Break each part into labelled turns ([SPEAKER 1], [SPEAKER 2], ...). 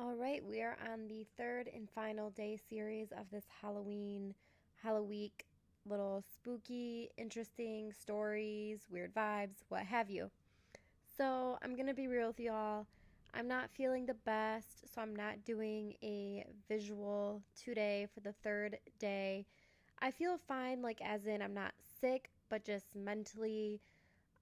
[SPEAKER 1] All right, we are on the third and final day series of this Halloween little spooky, interesting stories, weird vibes, what have you. So, I'm going to be real with y'all. I'm not feeling the best, so I'm not doing a visual today for the third day. I feel fine, like, as in, I'm not sick, but just mentally,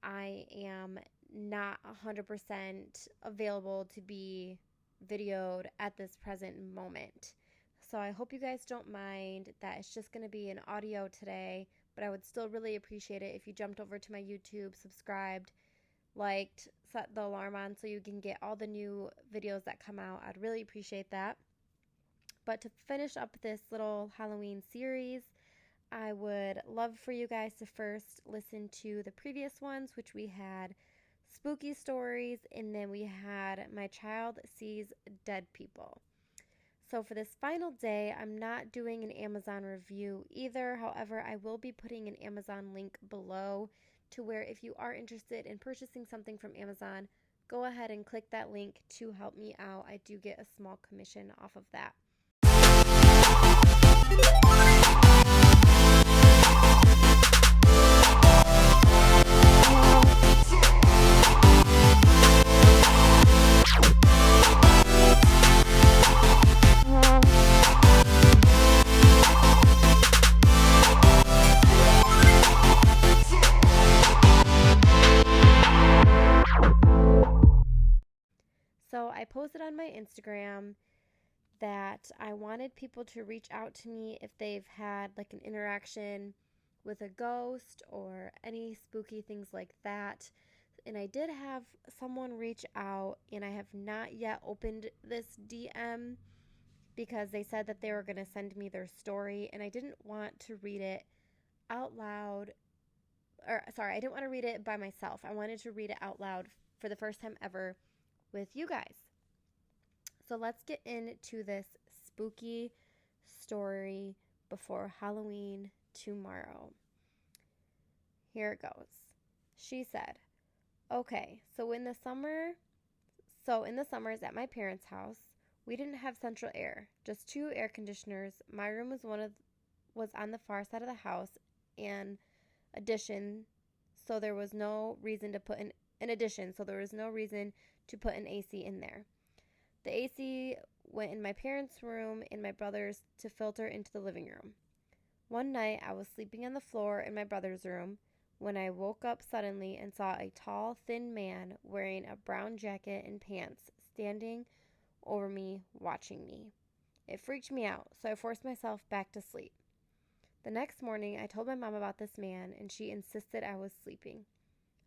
[SPEAKER 1] I am not 100% available to be videoed at this present moment. So I hope you guys don't mind that it's just going to be an audio today, but I would still really appreciate it if you jumped over to my YouTube, subscribed, liked, set the alarm on so you can get all the new videos that come out. I'd really appreciate that. But to finish up this little Halloween series, I would love for you guys to first listen to the previous ones, which we had spooky stories, and then we had My Child Sees Dead People. So for this final day, I'm not doing an Amazon review either. However, I will be putting an Amazon link below to where if you are interested in purchasing something from Amazon, go ahead and click that link to help me out. I do get a small commission off of that. So I posted on my Instagram that I wanted people to reach out to me if they've had like an interaction with a ghost or any spooky things like that. And I did have someone reach out, and I have not yet opened this DM because they said that they were going to send me their story, and I didn't want to read it out loud. Or, sorry, I didn't want to read it by myself. I wanted to read it out loud for the first time ever with you guys. So let's get into this spooky story before Halloween tomorrow. Here it goes. She said, okay, in the summers at my parents' house, we didn't have central air, just two air conditioners. My room was on the far side of the house and addition, so there was no reason to put an AC in there. The AC went in my parents' room and my brother's to filter into the living room. One night, I was sleeping on the floor in my brother's room when I woke up suddenly and saw a tall, thin man wearing a brown jacket and pants standing over me, watching me. It freaked me out, so I forced myself back to sleep. The next morning, I told my mom about this man, and she insisted I was sleeping.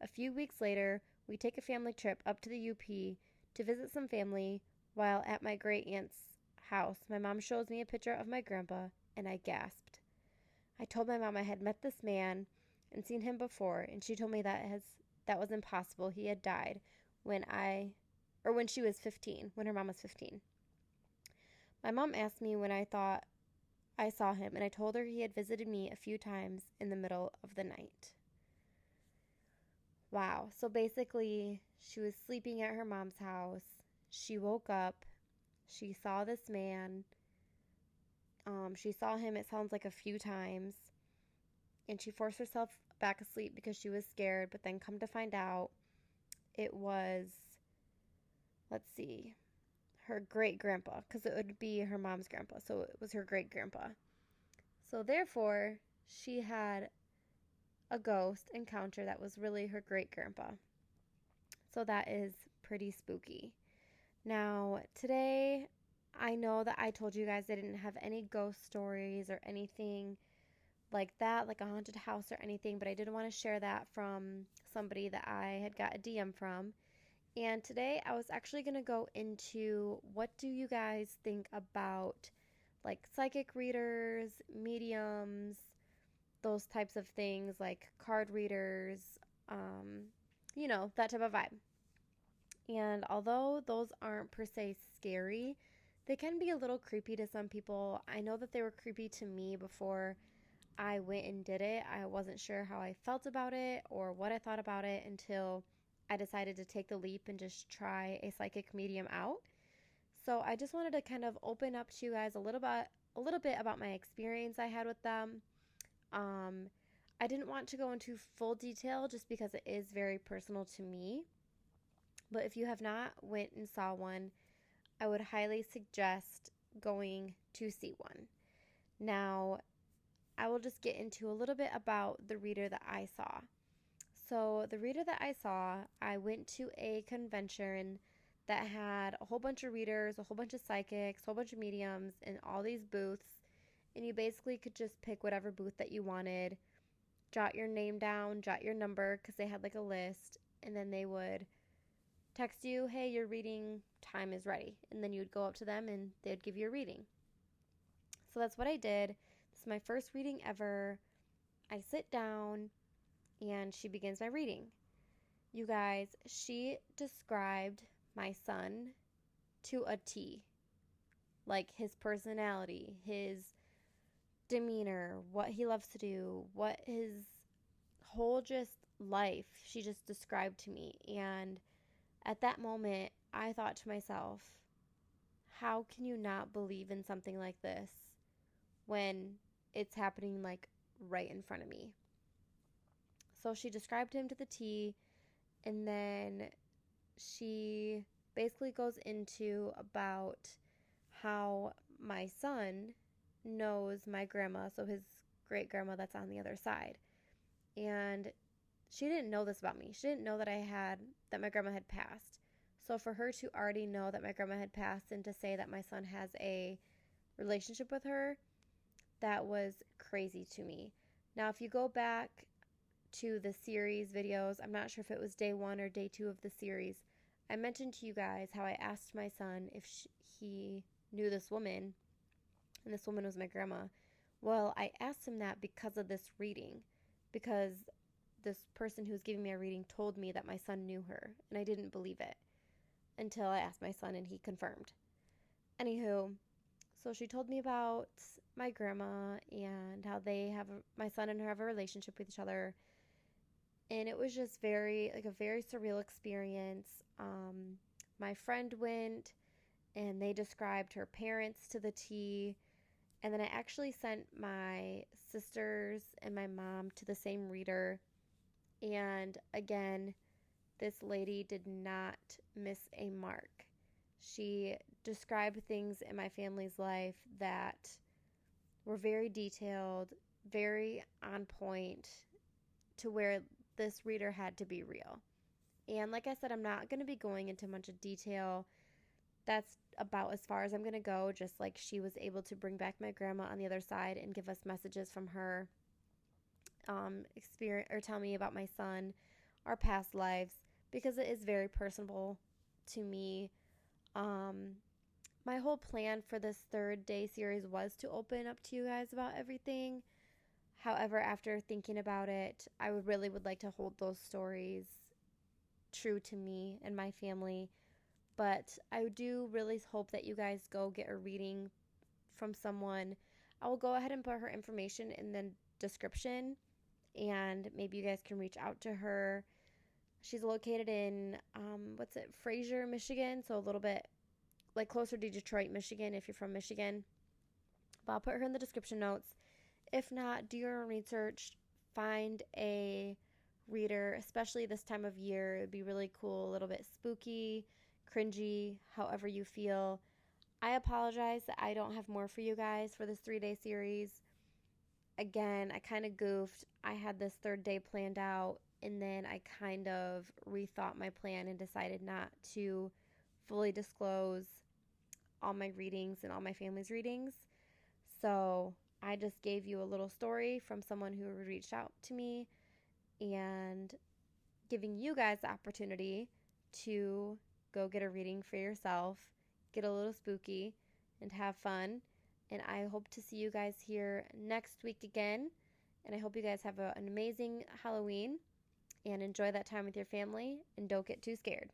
[SPEAKER 1] A few weeks later, we take a family trip up to the UP to visit some family. While at my great aunt's house, my mom shows me a picture of my grandpa, and I gasped. I told my mom I had met this man and seen him before, and she told me that was impossible. He had died when she was 15, when her mom was 15. My mom asked me when I thought I saw him, and I told her he had visited me a few times in the middle of the night. Wow. So basically, she was sleeping at her mom's house. She woke up. She saw this man. She saw him, it sounds like, a few times. And she forced herself back asleep because she was scared. But then come to find out, it was, her great-grandpa. Because it would be her mom's grandpa. So it was her great-grandpa. So therefore, she had a ghost encounter that was really her great-grandpa. So that is pretty spooky. Now, today, I know that I told you guys I didn't have any ghost stories or anything like that, like a haunted house or anything, but I did want to share that from somebody that I had got a DM from. And today, I was actually going to go into what do you guys think about like psychic readers, mediums, those types of things, like card readers, that type of vibe. And although those aren't per se scary, they can be a little creepy to some people. I know that they were creepy to me before I went and did it. I wasn't sure how I felt about it or what I thought about it until I decided to take the leap and just try a psychic medium out. So I just wanted to kind of open up to you guys a little bit about my experience I had with them. Um, I didn't want to go into full detail just because it is very personal to me. But if you have not went and saw one, I would highly suggest going to see one. Now, I will just get into a little bit about the reader that I saw. So, the reader that I saw, I went to a convention that had a whole bunch of readers, a whole bunch of psychics, a whole bunch of mediums, and all these booths. And you basically could just pick whatever booth that you wanted, jot your name down, jot your number, because they had like a list, and then they would text you, hey, your reading time is ready. And then you would go up to them and they'd give you a reading. So that's what I did. This is my first reading ever. I sit down and she begins my reading. You guys, she described my son to a T. Like his personality, his demeanor, what he loves to do, what his whole just life she just described to me. And at that moment, I thought to myself, how can you not believe in something like this when it's happening like right in front of me? So she described him to the T, and then she basically goes into about how my son knows my grandma, so his great grandma that's on the other side. And she didn't know this about me. She didn't know that my grandma had passed. So for her to already know that my grandma had passed and to say that my son has a relationship with her, that was crazy to me. Now, if you go back to the series videos, I'm not sure if it was day 1 or day 2 of the series, I mentioned to you guys how I asked my son if he knew this woman, and this woman was my grandma. Well, I asked him that because of this reading, because this person who was giving me a reading told me that my son knew her, and I didn't believe it until I asked my son and he confirmed. Anywho, so she told me about my grandma and how my son and her have a relationship with each other. And it was just a very surreal experience. My friend went and they described her parents to the T. And then I actually sent my sisters and my mom to the same reader. And again, this lady did not miss a mark. She described things in my family's life that were very detailed, very on point, to where this reader had to be real. And like I said, I'm not going to be going into much of detail. That's about as far as I'm going to go, just like she was able to bring back my grandma on the other side and give us messages from her, experience, or tell me about my son, our past lives, because it is very personable to me. My whole plan for this third day series was to open up to you guys about everything. However, after thinking about it, I would like to hold those stories true to me and my family. But I do really hope that you guys go get a reading from someone. I will go ahead and put her information in the description, and maybe you guys can reach out to her. She's located in, Fraser, Michigan, so a little bit like closer to Detroit, Michigan, if you're from Michigan. But I'll put her in the description notes. If not, do your own research. Find a reader, especially this time of year. It would be really cool, a little bit spooky, cringy, however you feel. I apologize that I don't have more for you guys for this 3-day series. Again, I kind of goofed. I had this third day planned out, and then I kind of rethought my plan and decided not to fully disclose all my readings and all my family's readings. So I just gave you a little story from someone who reached out to me and giving you guys the opportunity to go get a reading for yourself, get a little spooky, and have fun. And I hope to see you guys here next week again. And I hope you guys have an amazing Halloween and enjoy that time with your family and don't get too scared.